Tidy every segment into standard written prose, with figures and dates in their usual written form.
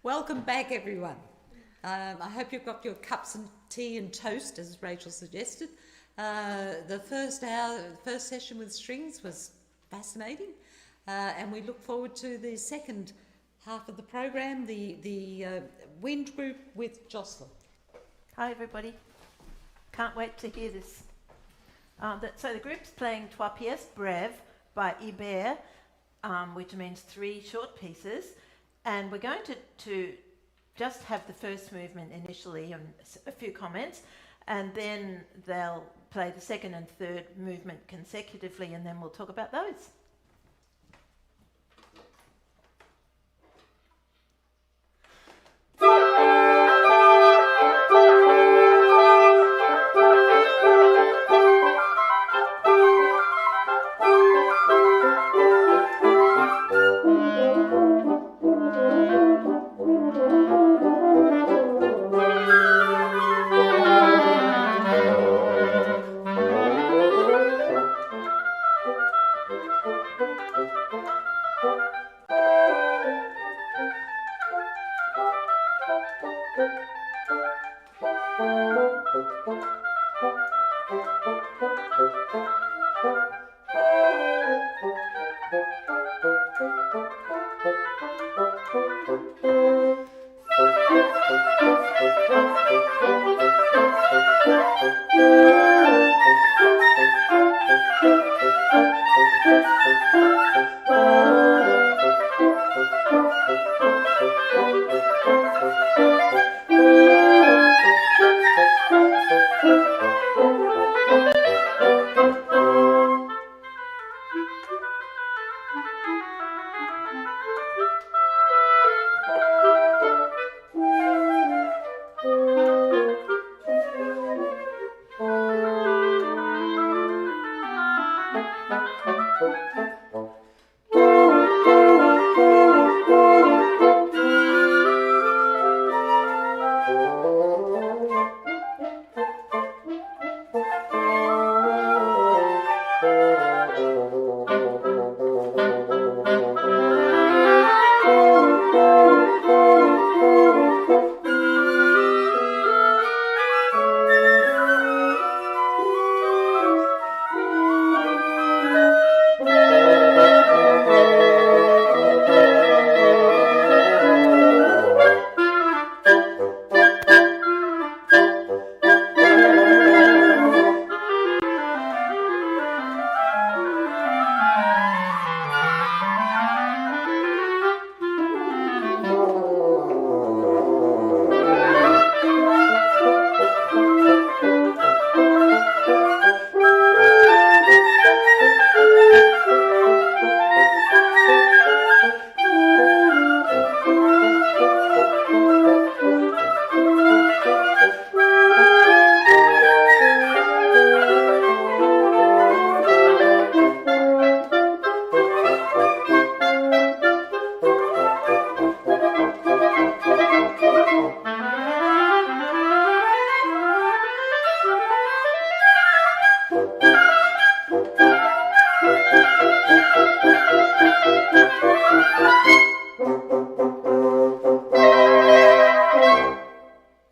Welcome back, everyone. I hope you've got your cups and tea and toast, as Rachel suggested. The first session with strings was fascinating, and we look forward to the second half of the program, the wind group with Jocelyn. Hi, everybody. Can't wait to hear this. So the group's playing Trois pièces brèves by Ibert, which means 3 short pieces. And we're going to just have the first movement initially and a few comments, and then they'll play the second and third movement consecutively, and then we'll talk about those.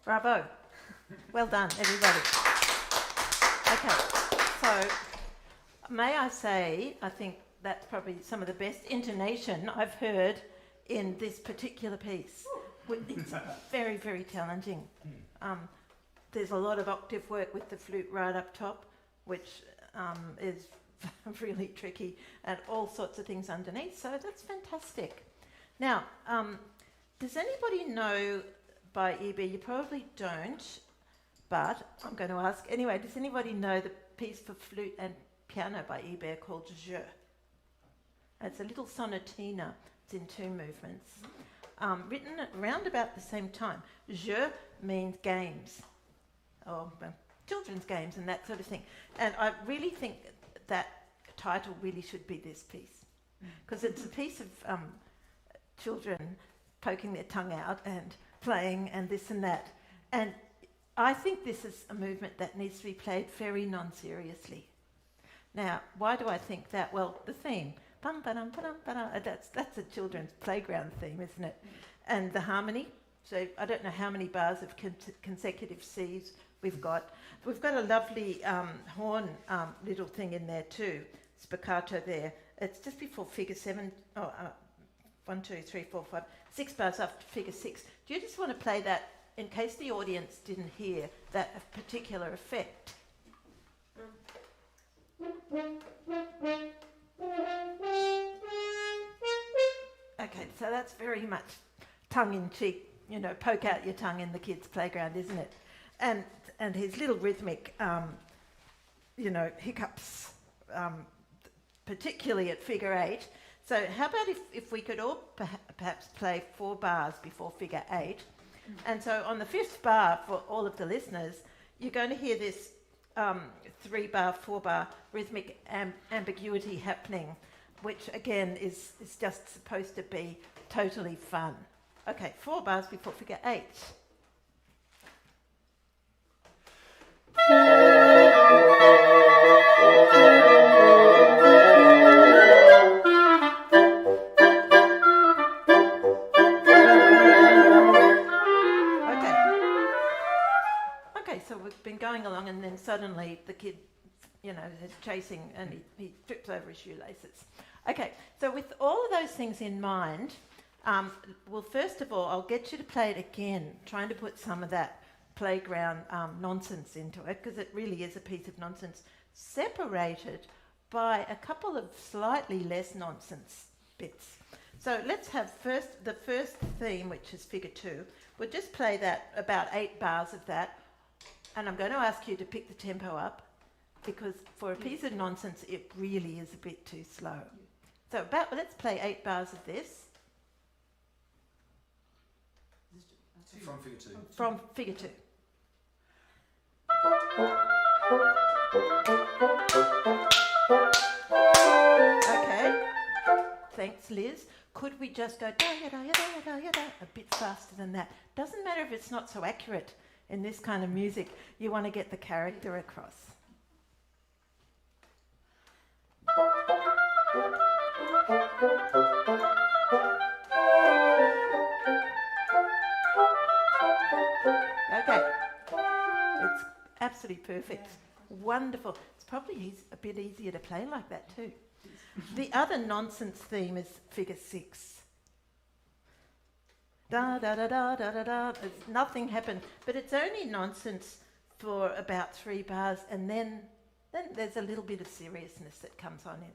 Bravo. Well done, everybody. Okay, so may I say, I think that's probably some of the best intonation I've heard in this particular piece. It's very, very challenging. There's a lot of octave work with the flute right up top, which is really tricky, and all sorts of things underneath, so that's fantastic. Now, does anybody know by Ibert? You probably don't, but I'm going to ask anyway. Does anybody know the piece for flute and piano by Ibert called Jeu? It's a little sonatina. It's in 2 movements, written at around about the same time. Jeu means games, or children's games and that sort of thing. And I really think that title really should be this piece, because it's a piece of children poking their tongue out and playing and this and that. And I think this is a movement that needs to be played very non-seriously. Now, why do I think that? Well, the theme, bum, ba-dum, ba-dum, ba-dum. That's a children's playground theme, isn't it? And the harmony. So I don't know how many bars of consecutive Cs we've got. We've got a lovely horn little thing in there too, spiccato there. It's just before figure 7. 1, 2, 3, 4, 5, 6 bars after figure 6. Do you just want to play that in case the audience didn't hear that particular effect? Okay, so that's very much tongue-in-cheek, poke out your tongue in the kids' playground, isn't it? And his little rhythmic, hiccups, particularly at figure 8. So how about if we could all perhaps play 4 bars before figure 8? And so on the 5th bar, for all of the listeners, you're going to hear this 3-bar, 4-bar rhythmic ambiguity happening, which again is just supposed to be totally fun. Okay, 4 bars before figure 8. So we've been going along, and then suddenly the kid, is chasing, and he trips over his shoelaces. Okay, so with all of those things in mind, well, first of all, I'll get you to play it again, trying to put some of that playground nonsense into it, because it really is a piece of nonsense, separated by a couple of slightly less nonsense bits. So let's have the first theme, which is figure 2. We'll just play that, about 8 bars of that. And I'm going to ask you to pick the tempo up, because for a piece of nonsense, it really is a bit too slow. So let's play 8 bars of this. From figure 2. From figure 2. Okay. Thanks, Liz. Could we just go a bit faster than that? Doesn't matter if it's not so accurate. In this kind of music, you want to get the character across. Okay, it's absolutely perfect. Wonderful. It's probably a bit easier to play like that too. The other nonsense theme is figure 6. Da da da da da da da. Nothing happened, but it's only nonsense for about 3 bars, and then there's a little bit of seriousness that comes on in.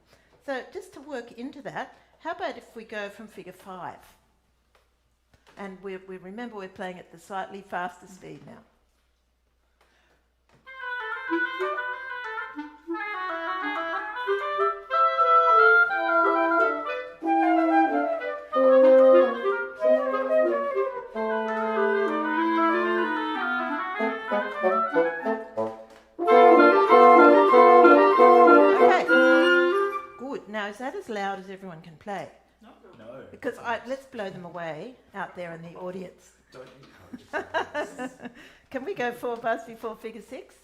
So just to work into that, how about if we go from figure 5? And we remember we're playing at the slightly faster speed now. Is that as loud as everyone can play? No. Because let's blow them away out there in the audience. Don't encourage it. Can we go 4 bars before figure 6?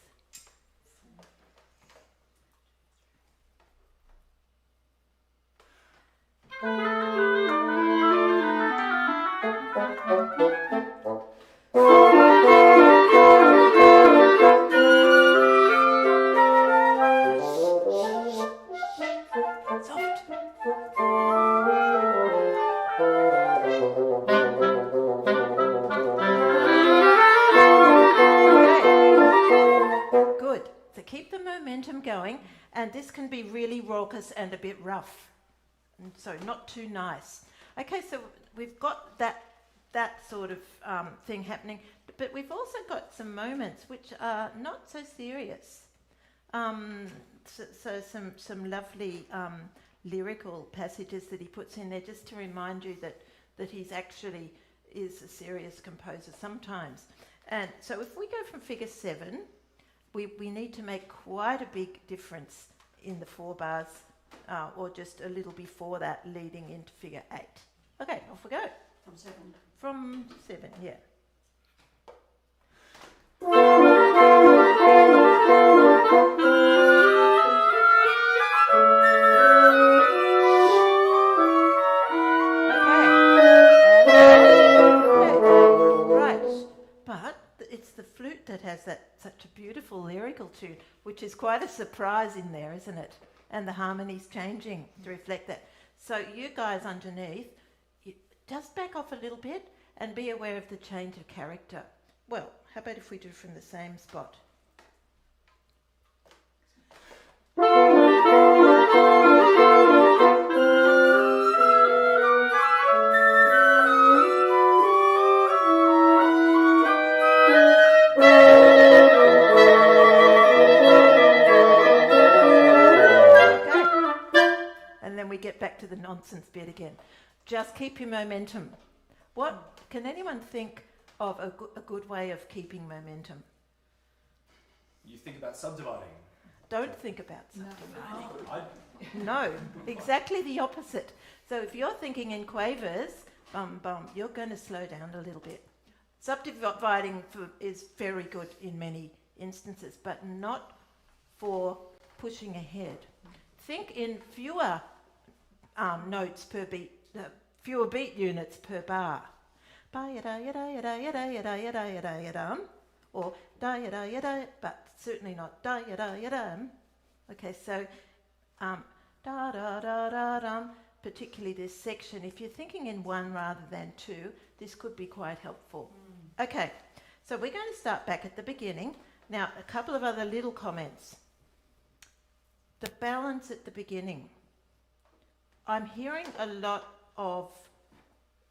Going, and this can be really raucous and a bit rough, and so not too nice. Okay, so we've got that sort of thing happening, but we've also got some moments which are not so serious. So some lovely lyrical passages that he puts in there, just to remind you that he's actually is a serious composer sometimes. And so if we go from figure 7. We need to make quite a big difference in the 4 bars, or just a little before that, leading into figure 8. Okay, off we go. From 7. From 7, yeah. it has such a beautiful lyrical tune, which is quite a surprise in there, isn't it? And the harmony's changing to reflect that. So you guys underneath, just back off a little bit and be aware of the change of character. Well, how about if we do from the same spot? Get back to the nonsense bit again. Just keep your momentum. What can anyone think of a good way of keeping momentum? You think about subdividing. Don't think about subdividing. No, exactly the opposite. So if you're thinking in quavers, bum bum, you're going to slow down a little bit. Subdividing is very good in many instances, but not for pushing ahead. Think in fewer notes per beat, fewer beat units per bar. Or but certainly not Okay, so particularly this section. If you're thinking in one rather than two, this could be quite helpful. Okay, so we're going to start back at the beginning. Now, a couple of other little comments. The balance at the beginning. I'm hearing a lot of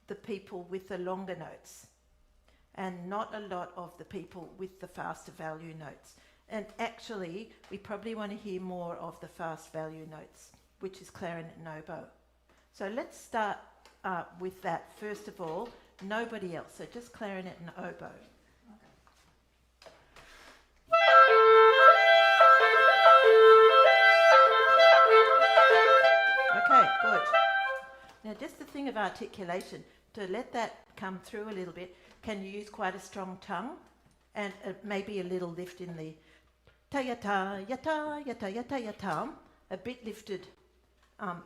the people with the longer notes and not a lot of the people with the faster value notes. And actually, we probably want to hear more of the fast value notes, which is clarinet and oboe. So let's start with that first of all. Nobody else, so just clarinet and oboe. Okay, good. Now just the thing of articulation, to let that come through a little bit, can you use quite a strong tongue and maybe a little lift in the ta-ya-ta, ya-ta, ya-ta, ya-ta, ya-ta. A bit lifted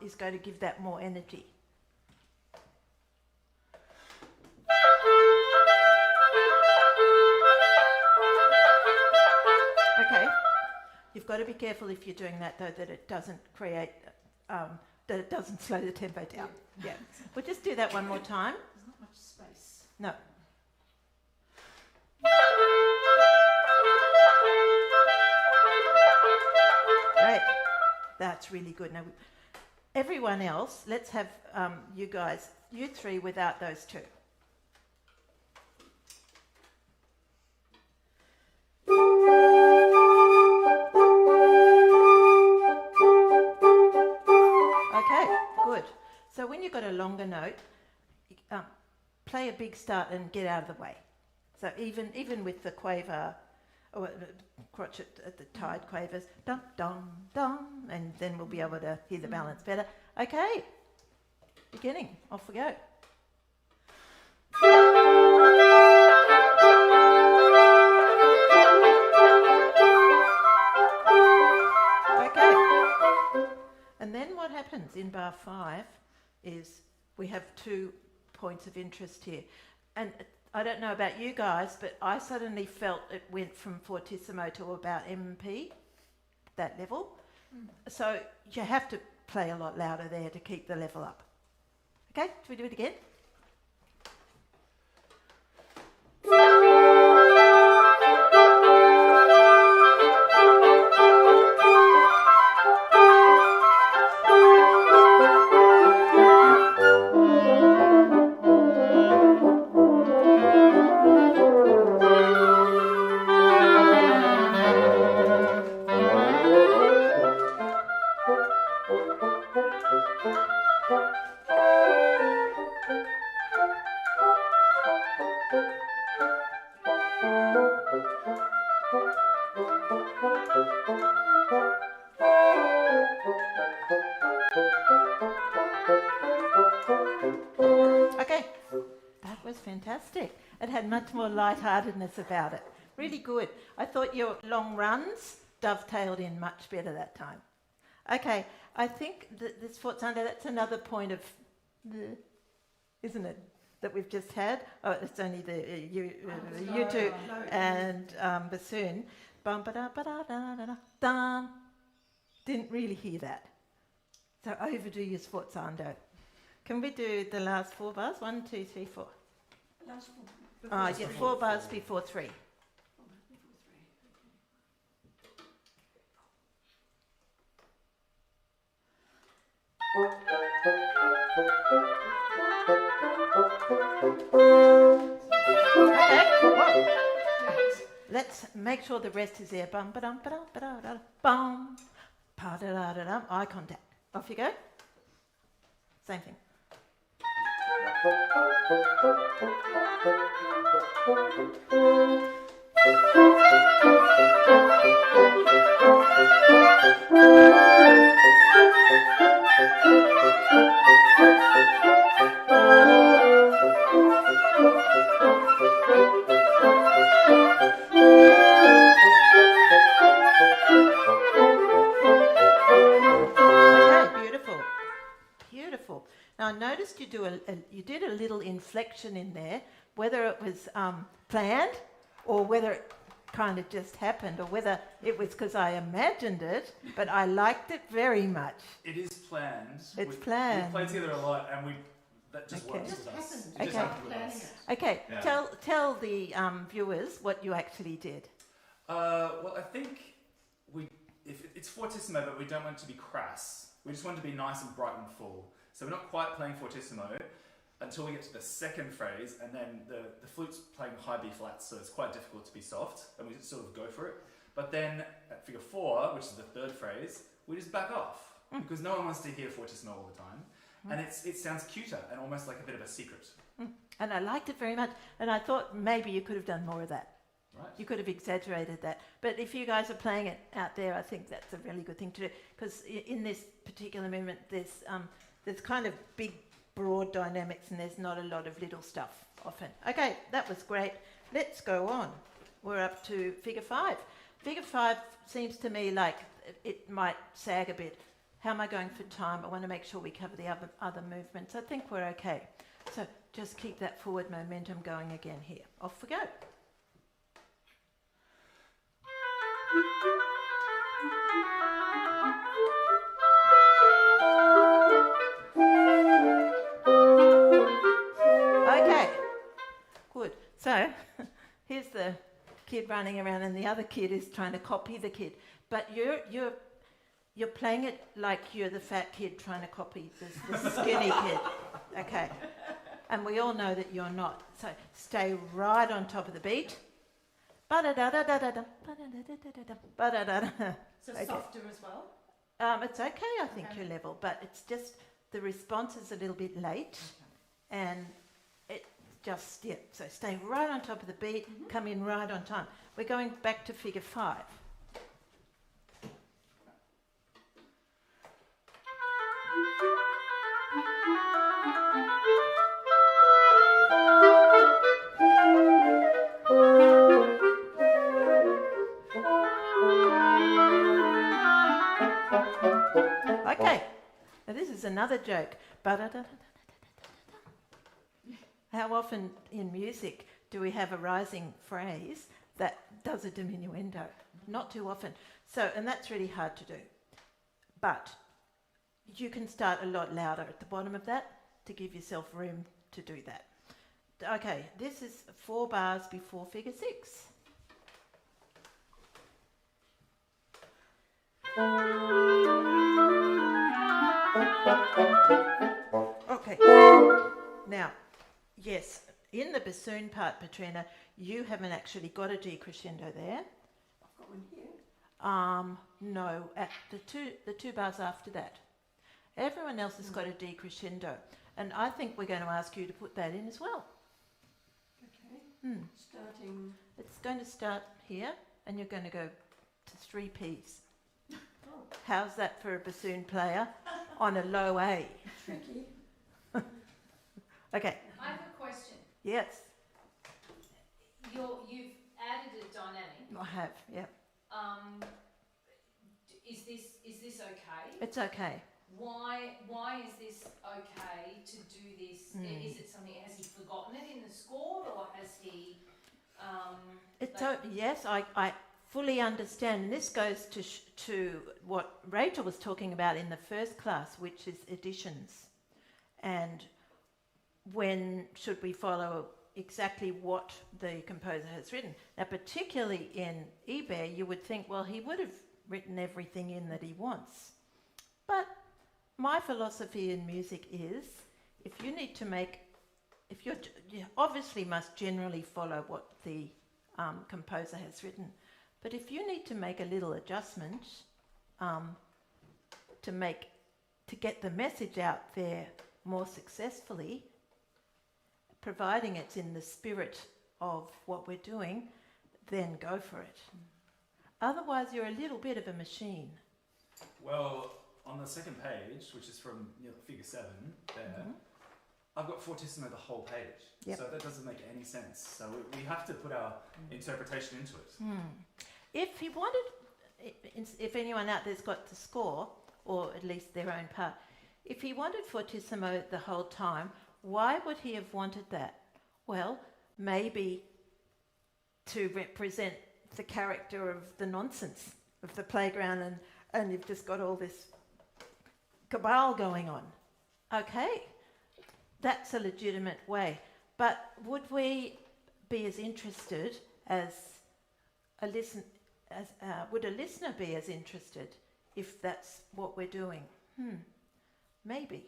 is going to give that more energy. Okay, you've got to be careful if you're doing that though, that it doesn't create that it doesn't slow the tempo down. Yeah. We'll just do that one more time. There's not much space. No. Great. That's really good. Now, everyone else, let's have you guys, you three without those two. So when you've got a longer note, play a big start and get out of the way. So even with the quaver, or crotchet at the tied quavers, dum dum dum, and then we'll be able to hear the balance better. Okay, beginning, off we go. Okay, and then what happens in bar 5 is we have 2 points of interest here. And I don't know about you guys, but I suddenly felt it went from fortissimo to about MP, that level. So you have to play a lot louder there to keep the level up. Okay, should we do it again? Okay, that was fantastic. It had much more lightheartedness about it. Really good. I thought your long runs dovetailed in much better that time. Okay, I think that this Fazzone, that's another point of, isn't it? that we've just had. Oh, it's only the you two and bassoon. Bum ba da ba da da da da. Dun. Didn't really hear that. So overdo your sforzando. Can we do the last 4 bars? 1, 2, 3, 4. Last 4. Oh, yeah, 4 bars before 3. Okay, whoa. Let's make sure the rest is there. Bum ba dum ba dum ba da da bum pa da da da dum. Eye contact. Off you go. Same thing. Now I noticed you did a little inflection in there, whether it was planned or whether it kind of just happened or whether it was because I imagined it, but I liked it very much. It is planned. It's planned. We play together a lot, and that just Okay. works with us. Just It just Okay. happened with us. Okay, Yeah. tell the viewers what you actually did. Well, I think if it's fortissimo, but we don't want it to be crass. We just want it to be nice and bright and full. So we're not quite playing fortissimo until we get to the second phrase, and then the flute's playing high B flats, so it's quite difficult to be soft, and we just sort of go for it. But then at figure 4, which is the third phrase, we just back off, because no one wants to hear fortissimo all the time. And it sounds cuter and almost like a bit of a secret. And I liked it very much, and I thought maybe you could have done more of that. Right. You could have exaggerated that. But if you guys are playing it out there, I think that's a really good thing to do, because in this particular movement, there's kind of big, broad dynamics, and there's not a lot of little stuff often. Okay, that was great. Let's go on. We're up to figure 5. Figure 5 seems to me like it might sag a bit. How am I going for time? I want to make sure we cover the other movements. I think we're okay. So just keep that forward momentum going again here. Off we go. Okay, good. So here's the kid running around, and the other kid is trying to copy the kid. But you're playing it like you're the fat kid trying to copy the skinny kid. Okay, and we all know that you're not. So stay right on top of the beat. Ba-da-da-da-da-da-da, ba-da-da-da-da-da, ba-da-da-da. So Okay. softer as well. It's okay, I think, your level, but it's just the response is a little bit late, and it just, yeah, so stay right on top of the beat, come in right on time. We're going back to figure 5. Okay, now this is another joke. How often in music do we have a rising phrase that does a diminuendo? Not too often. So, and that's really hard to do. But you can start a lot louder at the bottom of that to give yourself room to do that. Okay, this is 4 bars before figure 6. Okay, now, yes, in the bassoon part, Petrina, you haven't actually got a decrescendo there. I've got one here. No, at the two bars after that. Everyone else has got a decrescendo, and I think we're going to ask you to put that in as well. Okay. Starting. It's going to start here, and you're going to go to 3 Ps. Oh, How's that for a bassoon player on a low A? tricky. Okay, I have a question. yes, You've added a dynamic. I have, yeah. Is this okay? It's okay. why is this okay to do this? Is it something, has he forgotten it in the score, or has he, yes, I fully understand. And this goes to what Rachel was talking about in the first class, which is additions. And when should we follow exactly what the composer has written? Now, particularly in eBay, you would think, well, he would have written everything in that he wants. But my philosophy in music is, if you obviously must generally follow what the composer has written, but if you need to make a little adjustment to get the message out there more successfully, providing it's in the spirit of what we're doing, then go for it. Otherwise, you're a little bit of a machine. Well, on the second page, which is from figure 7 there, I've got fortissimo the whole page. Yep. So that doesn't make any sense. So we have to put our interpretation into it. If he wanted, if anyone out there's got the score, or at least their own part, if he wanted fortissimo the whole time, why would he have wanted that? Well, maybe to represent the character of the nonsense of the playground, and you've just got all this cabal going on. Okay, that's a legitimate way. But would we be as interested as would a listener be as interested if that's what we're doing? Maybe.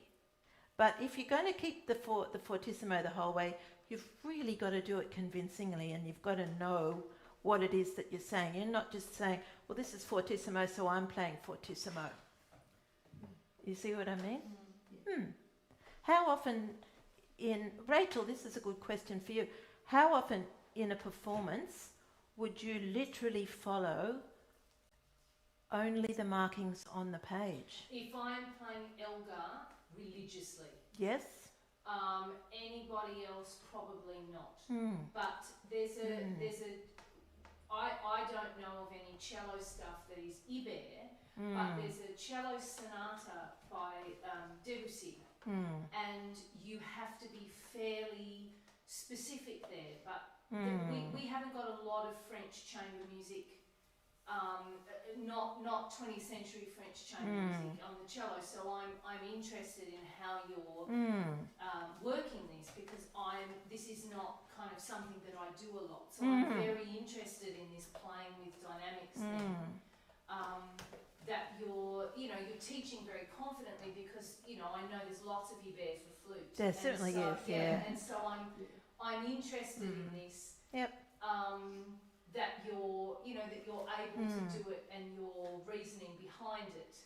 But if you're going to keep the fortissimo the whole way, you've really got to do it convincingly, and you've got to know what it is that you're saying. You're not just saying, well, this is fortissimo, so I'm playing fortissimo. You see what I mean? How often Rachel, this is a good question for you. How often in a performance would you literally follow only the markings on the page? if I'm playing Elgar religiously, Yes? anybody else probably not. But I don't know of any cello stuff that is Ibert, but there's a cello sonata by Debussy, and you have to be fairly specific there. But we haven't got a lot of French chamber music, not 20th century French chamber music on the cello. So I'm interested in how you're working this, because this is not kind of something that I do a lot. So I'm very interested in this playing with dynamics thing. That you're teaching very confidently, because I know there's lots of Ibert for flute. There certainly is, yeah. And so I'm interested in this. Yep. That you're able to do it, and your reasoning behind it.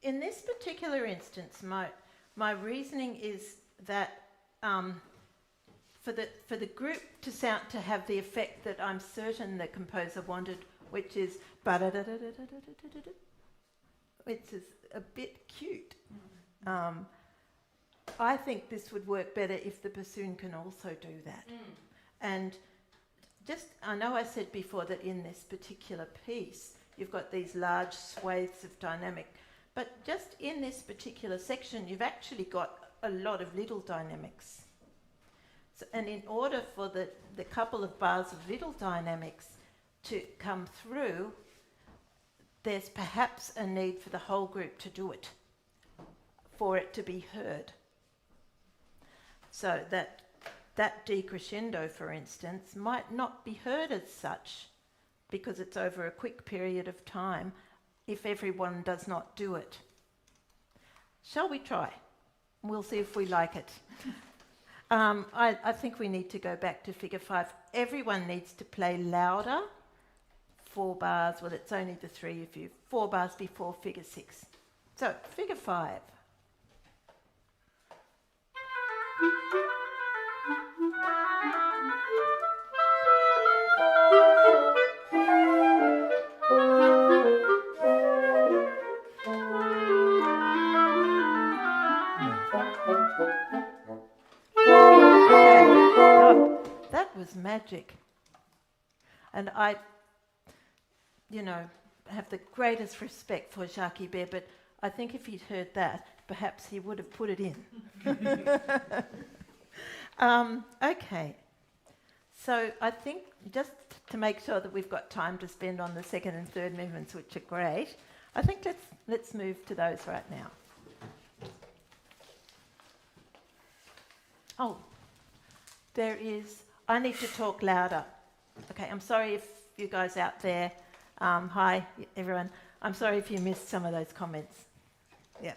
In this particular instance, my reasoning is that for the group to have the effect that I'm certain the composer wanted, which is which is a bit cute. I think this would work better if the bassoon can also do that. And I know I said before that in this particular piece, you've got these large swathes of dynamic, but just in this particular section, you've actually got a lot of little dynamics. So, and in order for the couple of bars of little dynamics to come through, there's perhaps a need for the whole group to do it, for it to be heard. So that decrescendo, for instance, might not be heard as such, because it's over a quick period of time, if everyone does not do it. Shall we try? We'll see if we like it. I think we need to go back to figure 5. Everyone needs to play louder. 4 bars, well, it's only the 3 of you. 4 bars before figure 6. So, figure 5. That was magic. And I have the greatest respect for Jacques Ibert, but I think if he'd heard that, perhaps he would have put it in. Okay. So I think just to make sure that we've got time to spend on the second and third movements, which are great, I think let's move to those right now. Oh, I need to talk louder. Okay, I'm sorry if you guys out there, hi everyone, I'm sorry if you missed some of those comments. Yeah.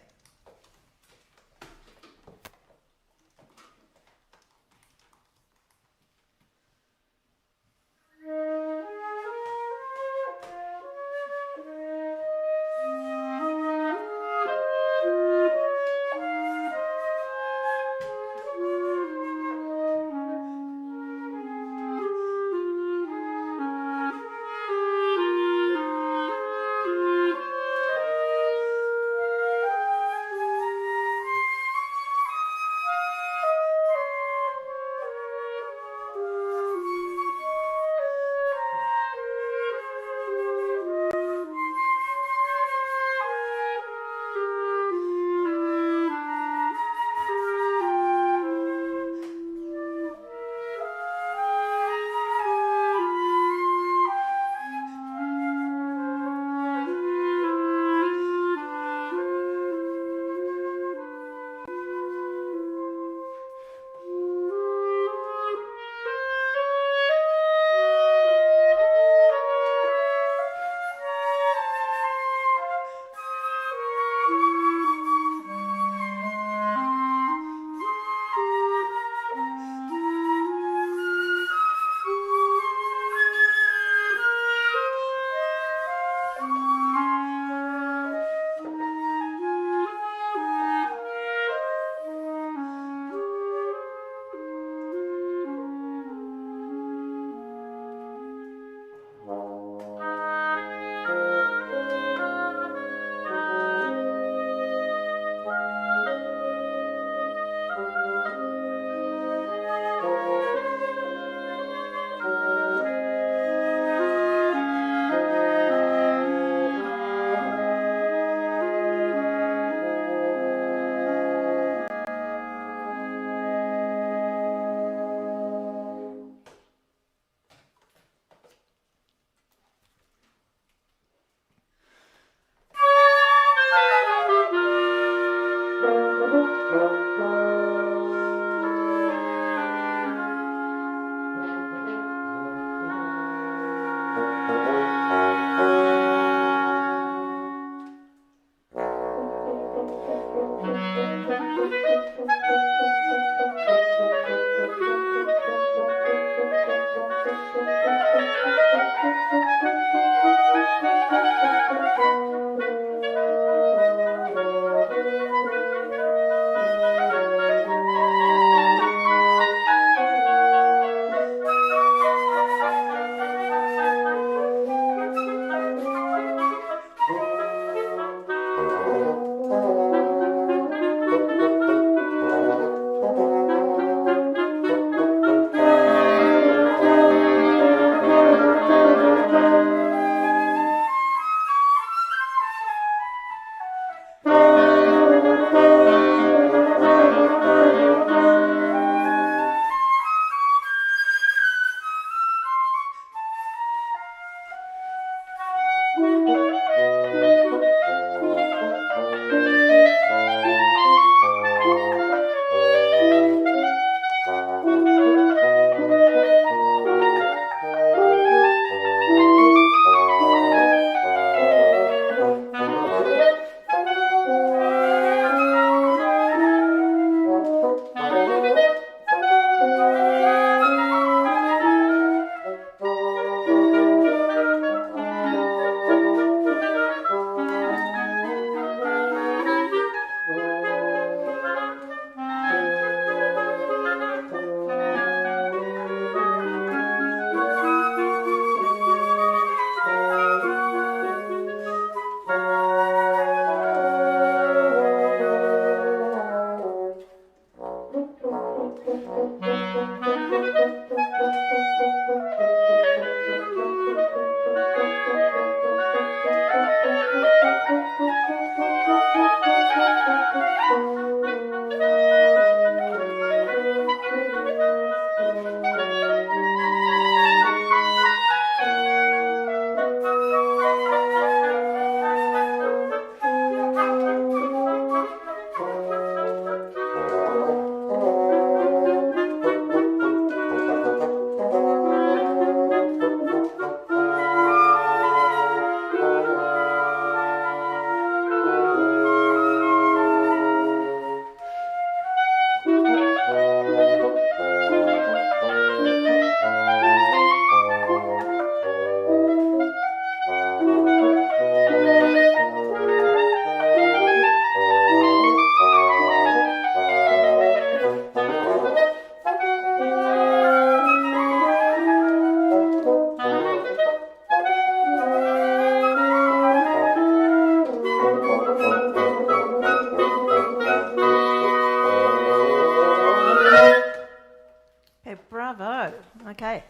Okay.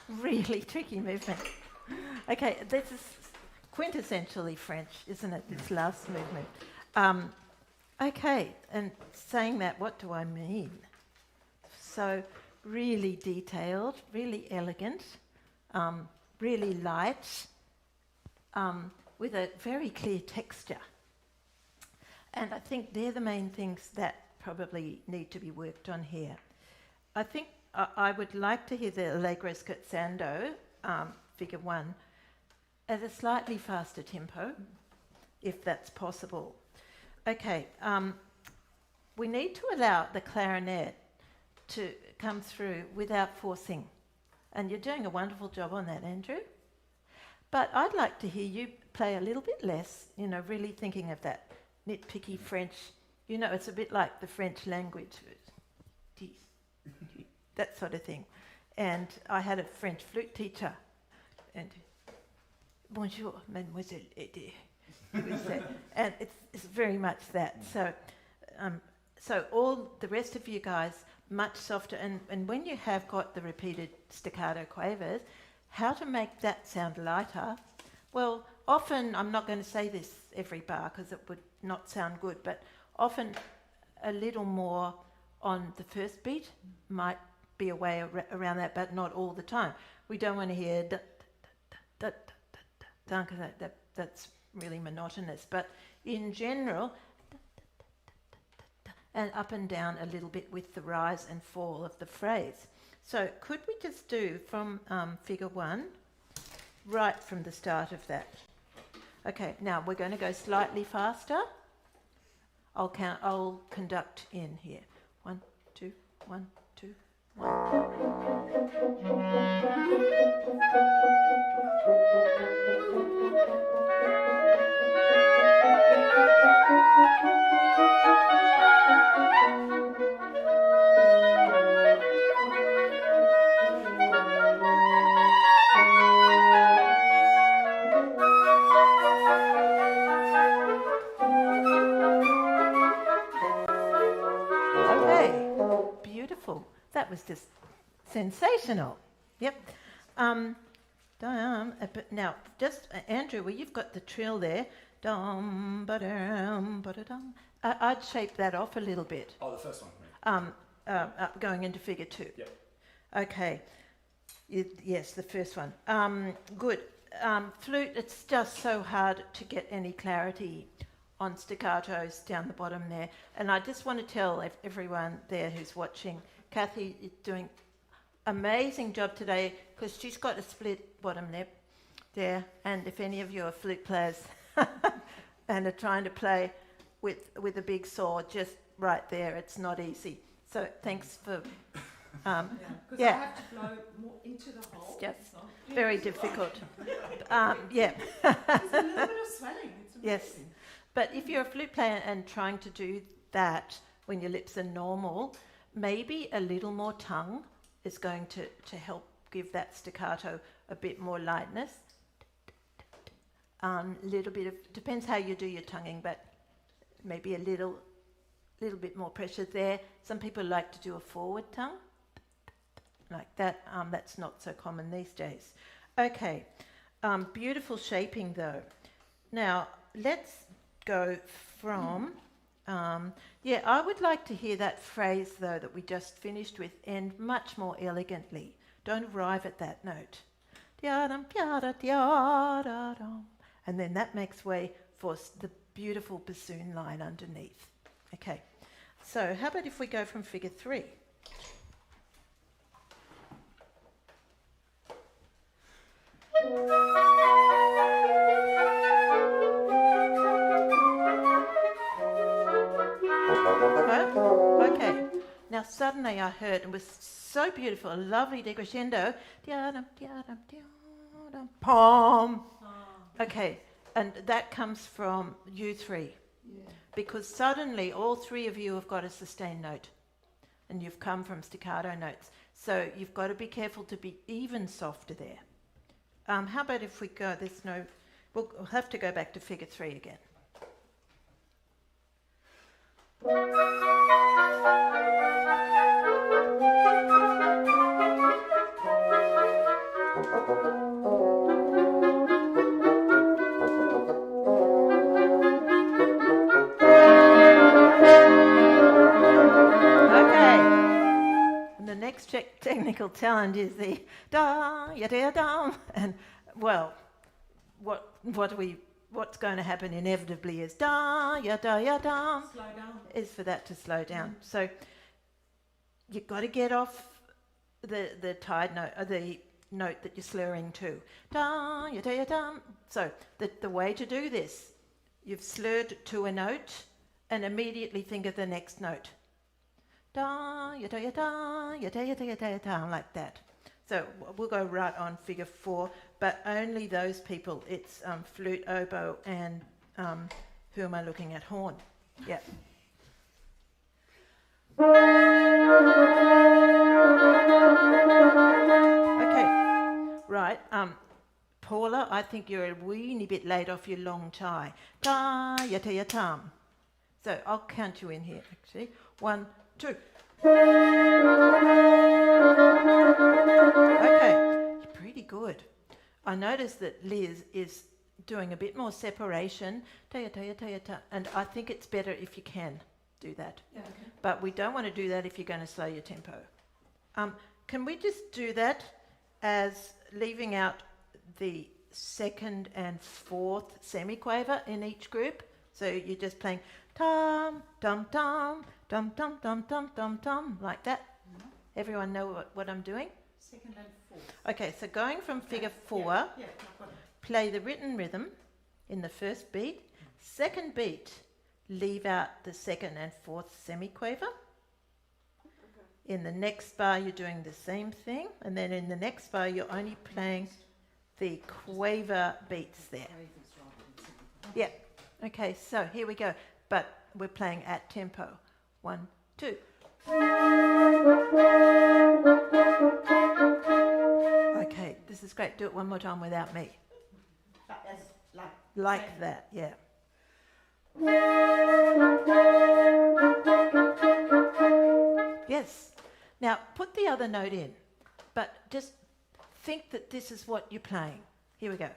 Really tricky movement. Okay, this is quintessentially French, isn't it, this last movement? Okay, and saying that, what do I mean? So really detailed, really elegant, really light, with a very clear texture. And I think they're the main things that probably need to be worked on here. I think I would like to hear the Allegro scherzando, figure 1, at a slightly faster tempo, if that's possible. Okay, we need to allow the clarinet to come through without forcing. And you're doing a wonderful job on that, Andrew. But I'd like to hear you play a little bit less, you know, really thinking of that nitpicky French. You know, it's a bit like the French language, that sort of thing. And I had a French flute teacher, and bonjour, mademoiselle Edé. And it's very much that. So all the rest of you guys, much softer. And when you have got the repeated staccato quavers, how to make that sound lighter? Well, often, I'm not going to say this every bar because it would not sound good, but often a little more on the first beat might be a way around that, but not all the time. We don't want to hear da da da da da, because that's really monotonous. But in general, and up and down a little bit with the rise and fall of the phrase. So could we just do from figure 1, right from the start of that? Okay, now we're going to go slightly faster. I'll conduct in here. 1, 2, 1, 2, 1. That was just sensational. Yep. But now, just Andrew, well, you've got the trill there. I'd shape that off a little bit. Oh, the first one. Going into figure 2. Yep. Okay. Yes, the first one. Good. Flute, it's just so hard to get any clarity on staccatos down the bottom there. And I just want to tell everyone there who's watching, Cathy is doing amazing job today because she's got a split bottom lip there. And if any of you are flute players and are trying to play with a big saw just right there, it's not easy. So thanks for... Because I have to blow more into the hole. It's just very difficult. Yeah. There's a little bit of swelling. It's amazing. Yes. But if you're a flute player and trying to do that when your lips are normal, maybe a little more tongue is going to help give that staccato a bit more lightness. Little bit of, depends how you do your tonguing, but maybe a little bit more pressure there. Some people like to do a forward tongue, like that. That's not so common these days. Okay, beautiful shaping though. Now, let's go from... I would like to hear that phrase, though, that we just finished with end much more elegantly. Don't arrive at that note. And then that makes way for the beautiful bassoon line underneath. Okay, so how about if we go from figure 3? Okay, now suddenly I heard, it was so beautiful, a lovely decrescendo. Pom. Okay, and that comes from you 3. Yeah. Because suddenly all 3 of you have got a sustained note and you've come from staccato notes. So you've got to be careful to be even softer there. How about if we go, we'll have to go back to figure 3 again. technical challenge is the da ya da dum, and well, what's going to happen inevitably is da ya dum, Slow down. is for that to slow down. So you've got to get off the tied note, the note that you're slurring to. Da ya dum. So the way to do this, you've slurred to a note and immediately think of the next note. Da ya da ya da ya da ya da ya da ya da, like that. So we'll go right on figure 4, but only those people. It's flute, oboe, and who am I looking at? Horn. Yeah. Okay. Right. Paula, I think you're a weeny bit late off your long tie. Da ya da ya tam. So I'll count you in here. Actually, 1, 2. Okay, you're pretty good. I noticed that Liz is doing a bit more separation, and I think it's better if you can do that. Yeah, okay. But we don't want to do that if you're going to slow your tempo. Can we just do that as leaving out the second and fourth semiquaver in each group? So you're just playing tam, dum, dum, dum, dum, dum, dum, dum, dum, like that. Everyone know what I'm doing? Second and fourth. Okay, so going from figure 4, Yeah, I've got it. play the written rhythm in the first beat. Second beat, leave out the second and fourth semiquaver. In the next bar, you're doing the same thing. And then in the next bar, you're only playing the quaver beats there. Yeah. Okay, so here we go. But we're playing at tempo. 1, 2. Okay, this is great. Do it one more time without me. Like that, yeah. Yes. Now, put the other note in, but just think that this is what you're playing. Here we go.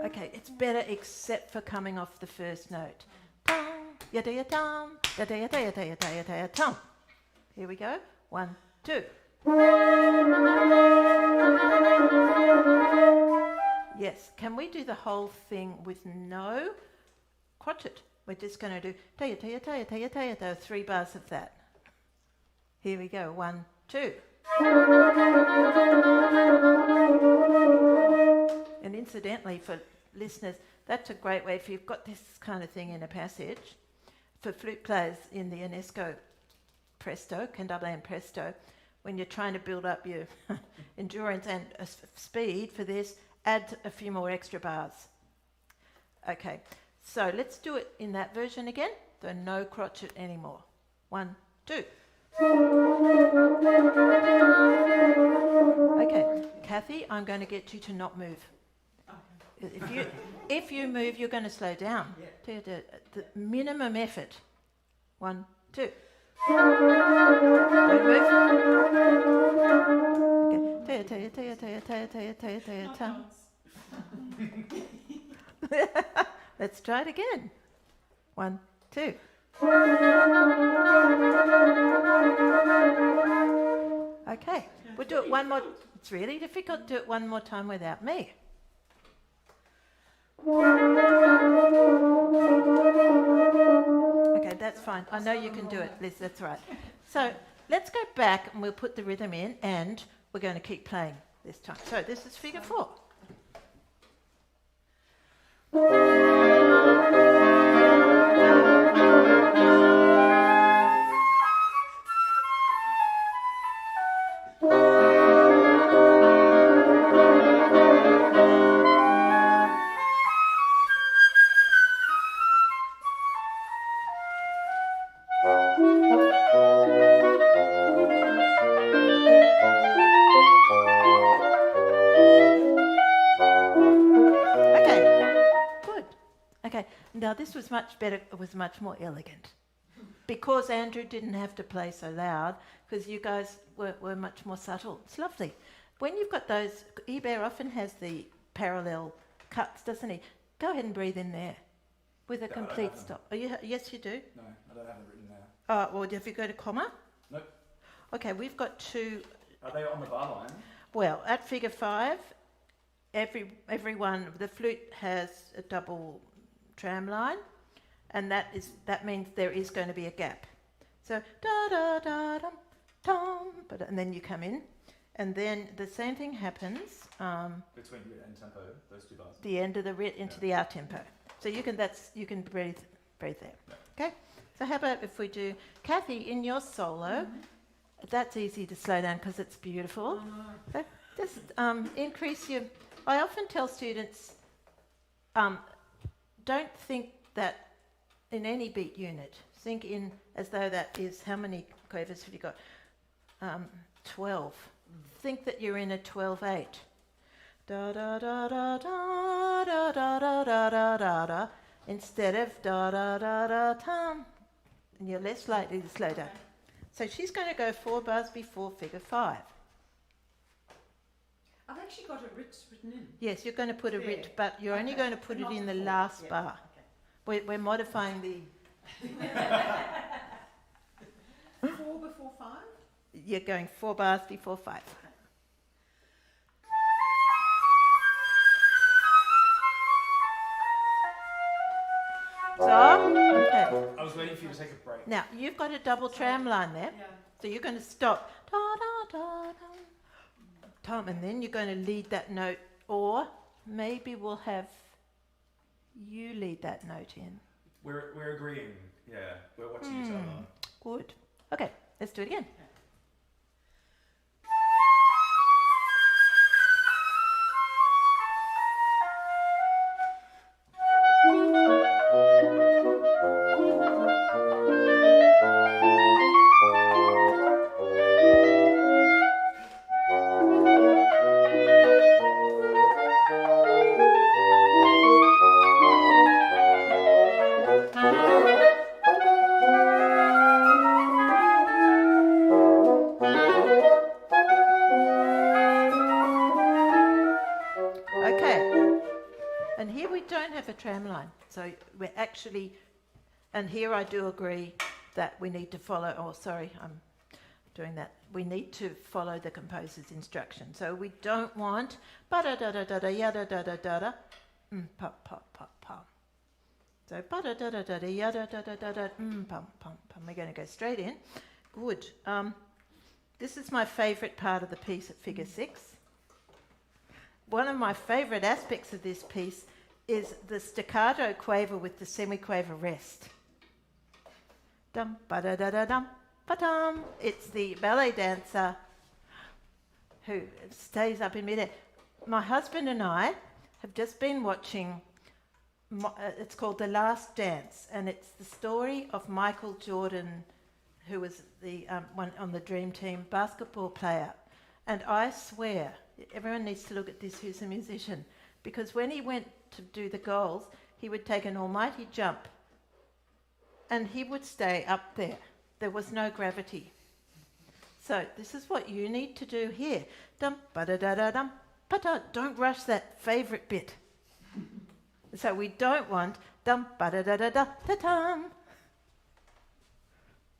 Okay, it's better except for coming off the first note. Dum, tum. Here we go. 1, 2. Yes, can we do the whole thing with no crotchet? We're just going to do 3 bars of that. Here we go. 1, 2. And incidentally, for listeners, that's a great way, if you've got this kind of thing in a passage, for flute players in the UNESCO presto, cantable and presto, when you're trying to build up your endurance and speed for this, add a few more extra bars. Okay, so let's do it in that version again, so no crotchet anymore. 1, 2. Okay, Cathy, I'm going to get you to not move. If you move, you're going to slow down. Yeah. The minimum effort. 1, 2. Don't move. Okay. Let's try it again. 1, 2. Okay, we'll do it one more. It's really difficult. Do it one more time without me. Okay, that's fine. I know you can do it, Liz, that's right. So let's go back and we'll put the rhythm in and we're going to keep playing this time. So this is figure 4. Now this was much better, it was much more elegant. Because Andrew didn't have to play so loud, because you guys were much more subtle. It's lovely. When you've got those, Ebert often has the parallel cuts, doesn't he? Go ahead and breathe in there. With a Yeah, I don't complete have them. stop. Oh, yes, you do. No, I don't have it written there. Well, have you got a comma? Nope. Okay, we've got two. Are they on the bar line? Well, at figure 5, everyone, the flute has a double tram line, and that means there is going to be a gap. So da da da dum dum, and then you come in, and then the same thing happens. Between writ and tempo, those two bars. The end of the writ into the out tempo. So you can breathe there. Yeah. Okay. So how about if we do Cathy in your solo? That's easy to slow down because it's beautiful. So just increase your. I often tell students, don't think that in any beat unit. Think in as though that is how many quavers have you got? 12. Think that you're in a 12/8. Da da da da da da da da da da da da instead of da da da da tam, and you're less likely to slow down. So she's going to go 4 bars before figure 5. I've actually got a written in. Yes, you're going to put a There. writ, but you're only Okay, going to put but it not in the before. last Yeah, bar. okay. We're modifying the. 4 before 5? You're going 4 bars before 5. So, okay. I was waiting for you to take a break. Now, you've got a double tram line there. Yeah. So you're going to stop. Da, da, da, da, tom, and then you're going to lead that note. Or maybe we'll have you lead that note in. We're agreeing. Yeah, we're watching each other. Good. Okay, let's do it again. Tramline. So we're actually, and here I do agree that we need to follow, I'm doing that. We need to follow the composer's instruction. So we don't want ba-da-da-da-da-da, yada-da-da-da-da, pop, pop, pop, pop. So ba-da-da-da-da-da, yada-da-da-da-da, pum, pum, pum. We're going to go straight in. Good. This is my favourite part of the piece at figure 6. One of my favourite aspects of this piece is the staccato quaver with the semiquaver rest. Dum ba da da da dum ba dum. It's the ballet dancer who stays up in midair. My husband and I have just been watching. It's called The Last Dance, and it's the story of Michael Jordan, who was the one on the Dream Team basketball player. And I swear, everyone needs to look at this who's a musician, because when he went to do the goals, he would take an almighty jump and he would stay up there. There was no gravity. So this is what you need to do here. Dum ba da da da dum ba da. Don't rush that favourite bit. So we don't want dum ba da da da da da dum.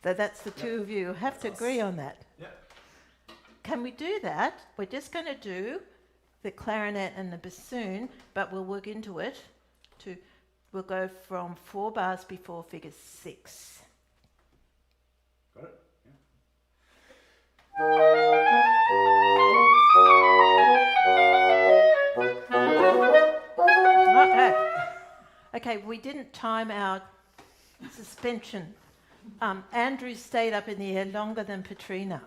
So that's the two of you who have to agree on that. Yep. Can we do that? We're just going to do the clarinet and the bassoon, but we'll work into it. We'll go from 4 bars before figure 6. Got it? Okay. Okay, we didn't time our suspension. Andrew stayed up in the air longer than Petrina.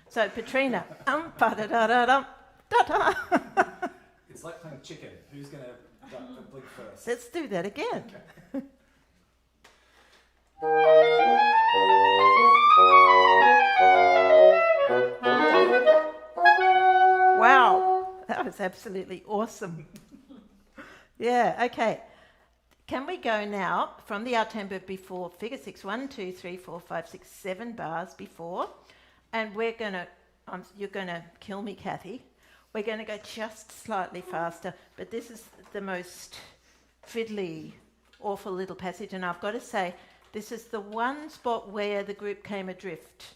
So Petrina, ba-da-da-da-dum, da-da. It's like playing chicken. Who's going to blink first? Let's do that again. Okay. Wow, that was absolutely awesome. Yeah, okay. Can we go now from the out tempo before figure 6, 1, 2, 3, 4, 5, 6, 7 bars before, and we're going to, you're going to kill me, Cathy. We're going to go just slightly faster, but this is the most fiddly awful little passage, and I've got to say, this is the one spot where the group came adrift,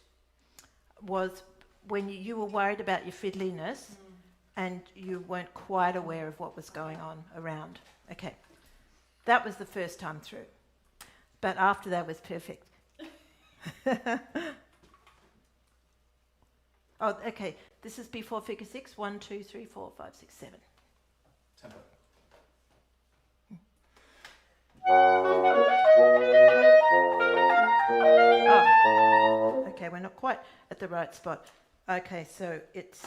was when you were worried about your fiddliness and you weren't quite aware of what was going on around. Okay, that was the first time through, but after that was perfect. Oh, okay, this is before figure 6. 1, 2, 3, 4, 5, 6, 7. Tempo. Oh, okay, we're not quite at the right spot. Okay, so it's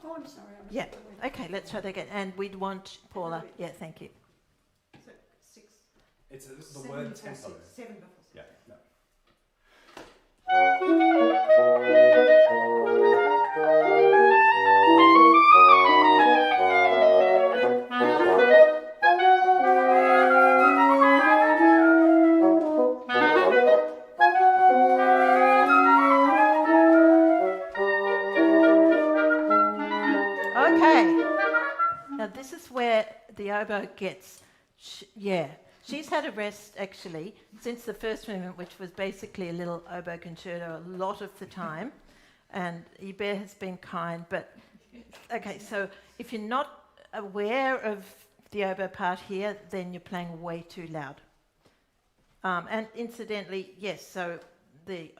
Oh, I'm sorry. I was yeah. Okay, let's try that again. And we'd want Paula. Yeah, thank you. So 6. It's the seven word before tempo. 6. 7 before 6. Yeah. No. Okay. Now this is where the oboe gets, she's had a rest actually since the first movement, which was basically a little oboe concerto a lot of the time, and Hubert has been kind, but okay, so if you're not aware of the oboe part here, then you're playing way too loud. And incidentally, yes, so the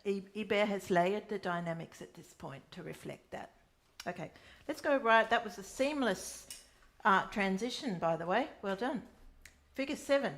Hubert has layered the dynamics at this point to reflect that. Okay, let's go right. That was a seamless transition, by the way. Well done. Figure 7.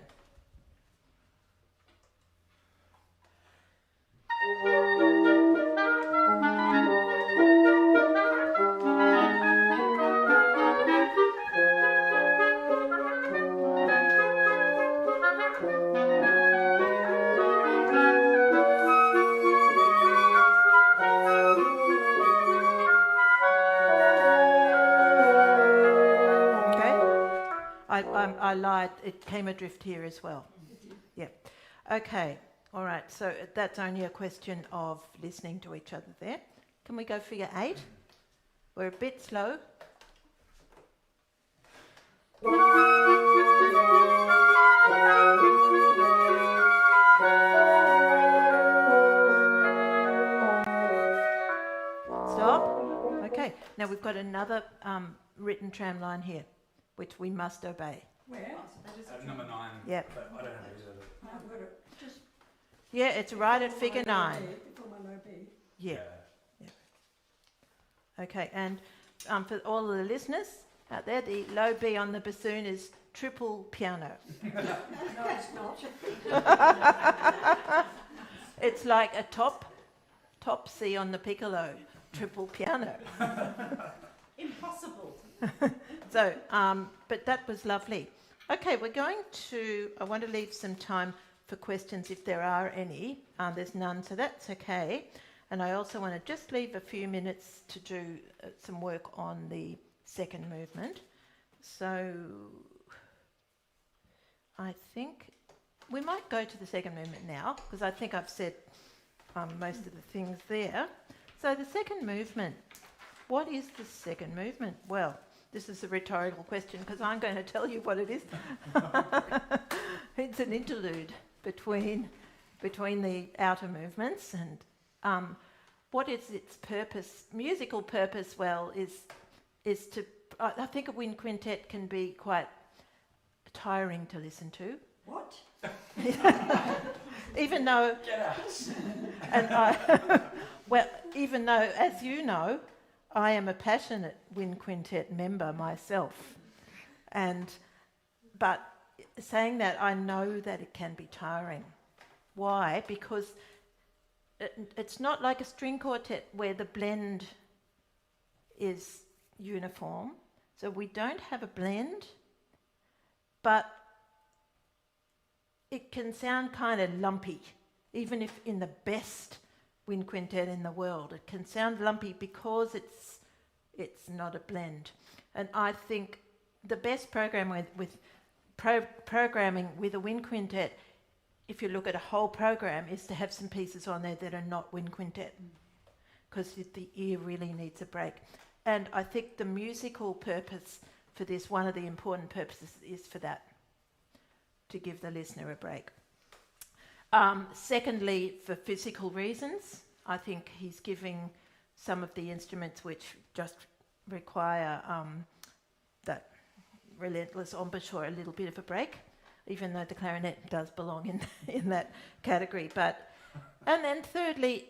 I lied. It came adrift here as well. Yeah. Okay. All right. So that's only a question of listening to each other there. Can we go figure 8? We're a bit slow. Stop. Okay. Now we've got another written tram line here, which we must obey. Where? Number 9. Yeah. But I don't have it. I've got it just Yeah, it's right at before figure my low 9. B, before my low B. Yeah. Okay, and for all of the listeners out there, the low B on the bassoon is triple piano. No, it's not. It's like a top C on the piccolo, triple piano. Impossible. So, but that was lovely. Okay, I want to leave some time for questions if there are any. There's none, so that's okay. And I also want to just leave a few minutes to do some work on the second movement. So I think we might go to the second movement now, because I think I've said most of the things there. So the second movement, what is the second movement? Well, this is a rhetorical question because I'm going to tell you what it is. It's an interlude between the outer movements, and what is its purpose? Musical purpose, well, is to. I think a wind quintet can be quite tiring to listen to. What? Even though. Get out! And well, even though, as you know, I am a passionate wind quintet member myself, but saying that, I know that it can be tiring. Why? Because it's not like a string quartet where the blend is uniform. So we don't have a blend, but it can sound kind of lumpy, even if in the best wind quintet in the world. It can sound lumpy because it's not a blend. And I think the best program programming with a wind quintet, if you look at a whole program, is to have some pieces on there that are not wind quintet, because the ear really needs a break. And I think the musical purpose for this, one of the important purposes, is for that. to give the listener a break. Secondly, for physical reasons, I think he's giving some of the instruments which just require that relentless embouchure a little bit of a break, even though the clarinet does belong in that category. And then thirdly,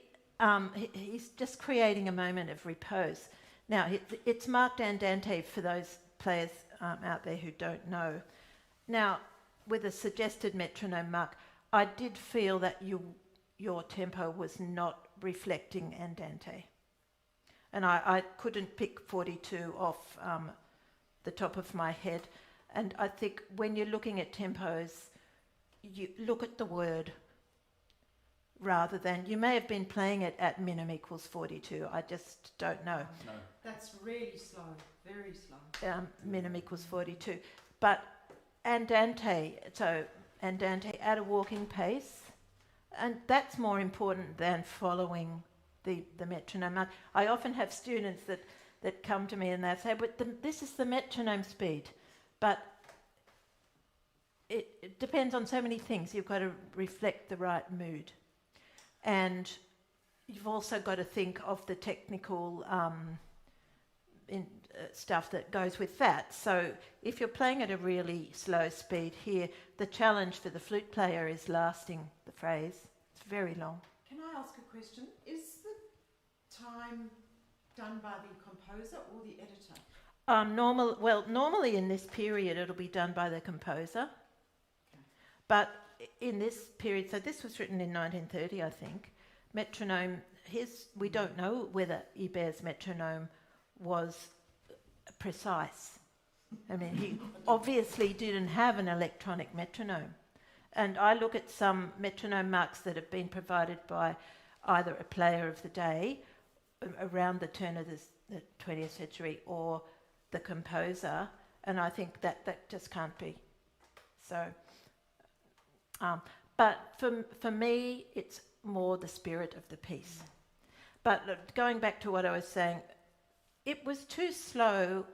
he's just creating a moment of repose. Now, it's marked andante for those players out there who don't know. Now, with a suggested metronome mark, I did feel that your tempo was not reflecting andante. And I couldn't pick 42 off the top of my head. And I think when you're looking at tempos, you look at the word rather than... You may have been playing it at minim equals 42. I just don't know. No. That's really slow, very slow. Minim equals 42. But andante, so andante at a walking pace, and that's more important than following the metronome mark. I often have students that come to me and they say, but this is the metronome speed. But it depends on so many things. You've got to reflect the right mood. And you've also got to think of the technical stuff that goes with that. So if you're playing at a really slow speed here, the challenge for the flute player is lasting the phrase. It's very long. Can I ask a question? Is the time done by the composer or the editor? Normally in this period it'll be done by the composer. Okay. But in this period, so this was written in 1930, I think, metronome, we don't know whether Ibert's metronome was precise. I mean, he obviously didn't have an electronic metronome. And I look at some metronome marks that have been provided by either a player of the day around the turn of the 20th century or the composer, and I think that just can't be. So, but for me, it's more the spirit of the piece. But look, going back to what I was saying, it was too slow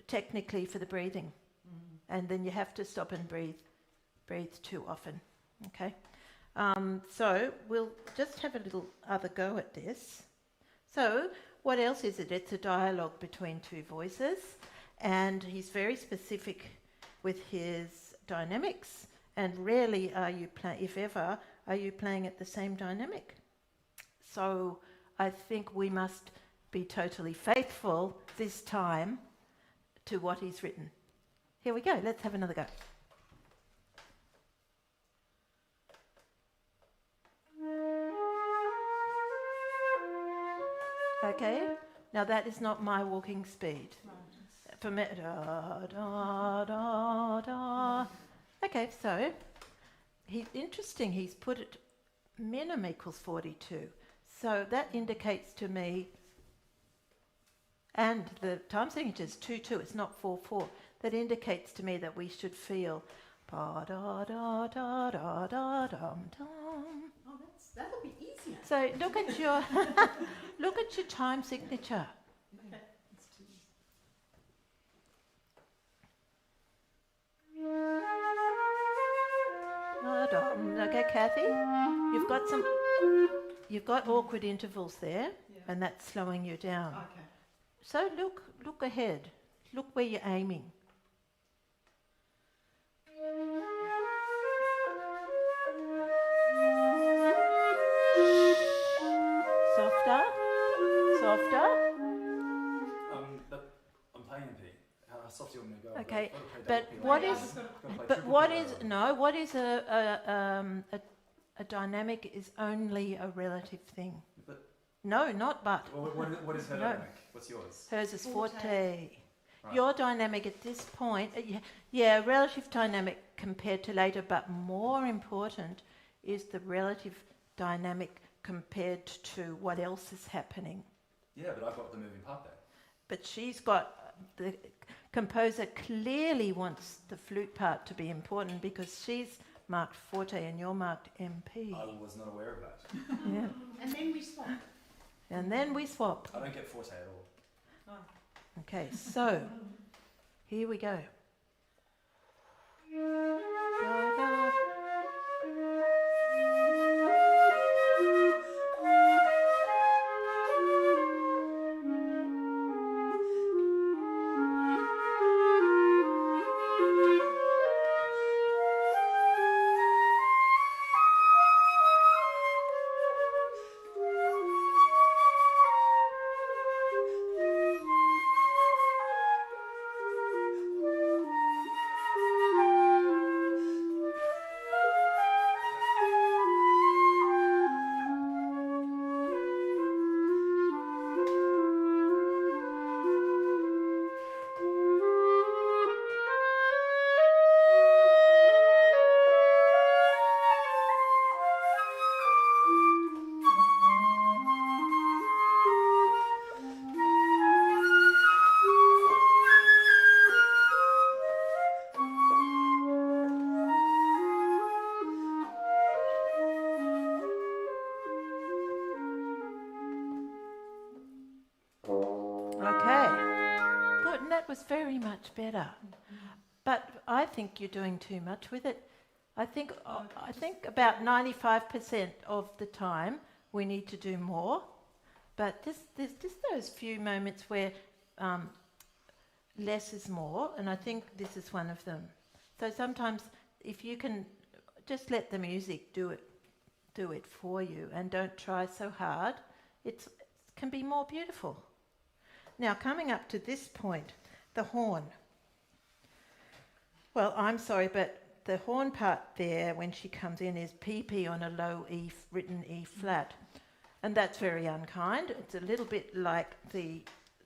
technically for the breathing. And then you have to stop and breathe too often, okay? So we'll just have a little other go at this. So what else is it? It's a dialogue between two voices, and he's very specific with his dynamics, and rarely are you if ever, are you playing at the same dynamic. So I think we must be totally faithful this time to what he's written. Here we go, let's have another go. Okay, now that is not my walking speed. For me, da, da, da, da. Okay, so interesting, he's put it minim equals 42. So that indicates to me, and the time signature is 2-2, it's not 4-4. That indicates to me that we should feel ba da da da da da dum dum. Oh, that'll be easier. So look at your look at your time signature. Okay. It's too easy. Okay, Cathy, you've got awkward intervals there, Yeah. and that's slowing you down. Okay. So look ahead. Look where you're aiming. Softer. But I'm playing in P. How soft do you want me to go? Okay, I've but gotta play what double is- P. Gotta play But triple what P. is a dynamic is only a relative thing. But- No, not but. Well, what is her No. dynamic? What's yours? Hers is Forte. forte. Right. Your dynamic at this point, yeah, relative dynamic compared to later, but more important is the relative dynamic compared to what else is happening. Yeah, but I've got the moving part there. But she's got, the composer clearly wants the flute part to be important because she's marked forte and you're marked MP. I was not aware of that. Yeah. And then we swap. And then we swap. I don't get forte at all. Okay, so here we go. Good, and that was very much better. But I think you're doing too much with it. I think about 95% of the time we need to do more. But there's just those few moments where less is more, and I think this is one of them. So sometimes if you can just let the music do it for you and don't try so hard, it can be more beautiful. Now, coming up to this point, the horn. Well, I'm sorry, but the horn part there, when she comes in, is PP on a low E, written E flat. And that's very unkind. It's a little bit like the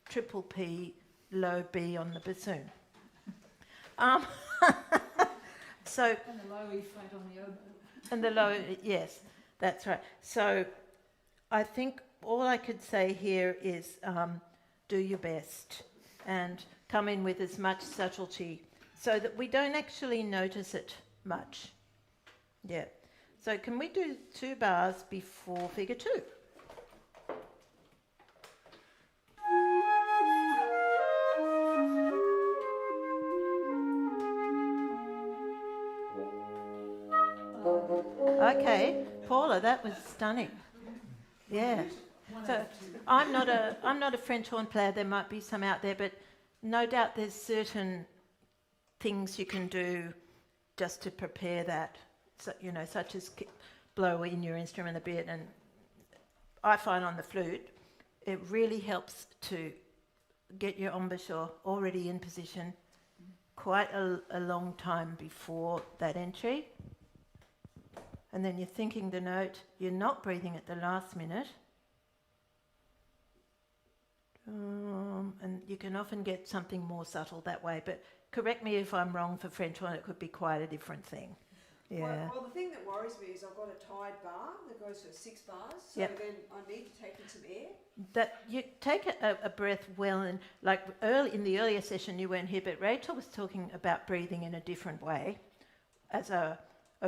triple P, low B on the bassoon. So, And the low E flat on the oboe. and the low, yes, that's right. So I think all I could say here is do your best and come in with as much subtlety so that we don't actually notice it much. Yeah. So can we do 2 bars before figure 2? Okay, Paula, that was stunning. Yeah. So I'm not a French horn player. There might be some out there, but no doubt there's certain things you can do just to prepare that. So, you know, such as blow in your instrument a bit. And I find on the flute, it really helps to get your embouchure already in position quite a long time before that entry. And then you're thinking the note, you're not breathing at the last minute. And you can often get something more subtle that way, but correct me if I'm wrong for French horn, it could be quite a different thing. Yeah. Well, the thing that worries me is I've got a tied bar that goes for 6 bars, so Yep. then I need to take in some air. That you take a breath well, and like in the earlier session you weren't here, but Rachel was talking about breathing in a different way as a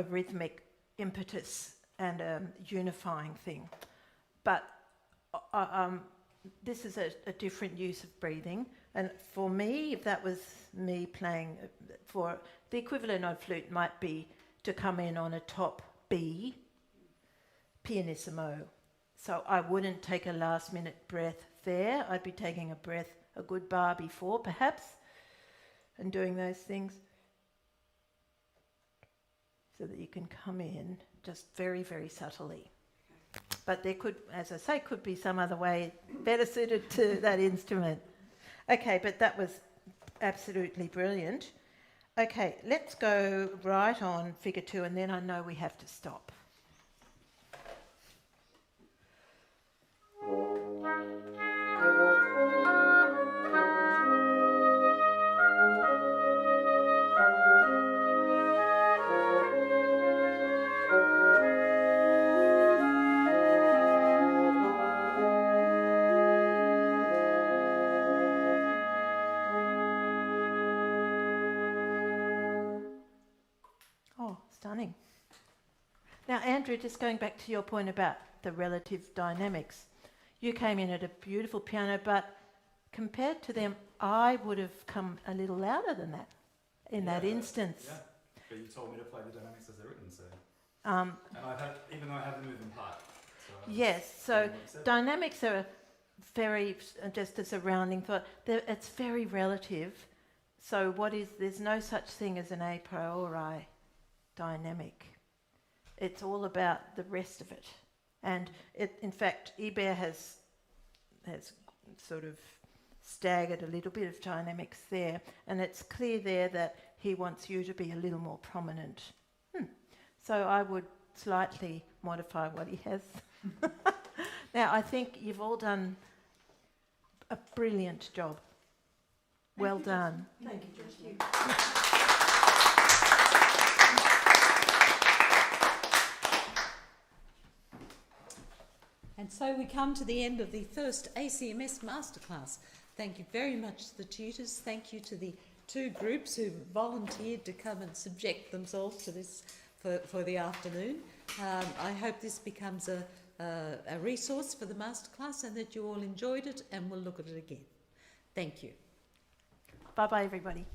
rhythmic impetus and a unifying thing. But this is a different use of breathing. And for me, if that was me playing, for the equivalent on flute might be to come in on a top B, pianissimo. So I wouldn't take a last minute breath there. I'd be taking a good bar before perhaps, and doing those things so that you can come in just very, very subtly. But there could, as I say, could be some other way better suited to that instrument. Okay, but that was absolutely brilliant. Okay, let's go right on figure 2, and then I know we have to stop. Stunning. Now, Andrew, just going back to your point about the relative dynamics, you came in at a beautiful piano, but compared to them, I would have come a little louder than that in that instance. Yeah. But you told me to play the dynamics as they're written, so. Um, And I've had, even though I have the moving part. So I yes, so don't know what you said. dynamics are very, just as a rounding thought, it's very relative. So there's no such thing as an a priori dynamic. It's all about the rest of it. And in fact, Ebert has sort of staggered a little bit of dynamics there, and it's clear there that he wants you to be a little more prominent. So I would slightly modify what he has. Now, I think you've all done a brilliant job. Well done. Thank you, Jocelyn. And so we come to the end of the first ACMS Masterclass. Thank you very much to the tutors. Thank you to the 2 groups who volunteered to come and subject themselves to this for the afternoon. I hope this becomes a resource for the Masterclass and that you all enjoyed it and will look at it again. Thank you. Bye-bye, everybody.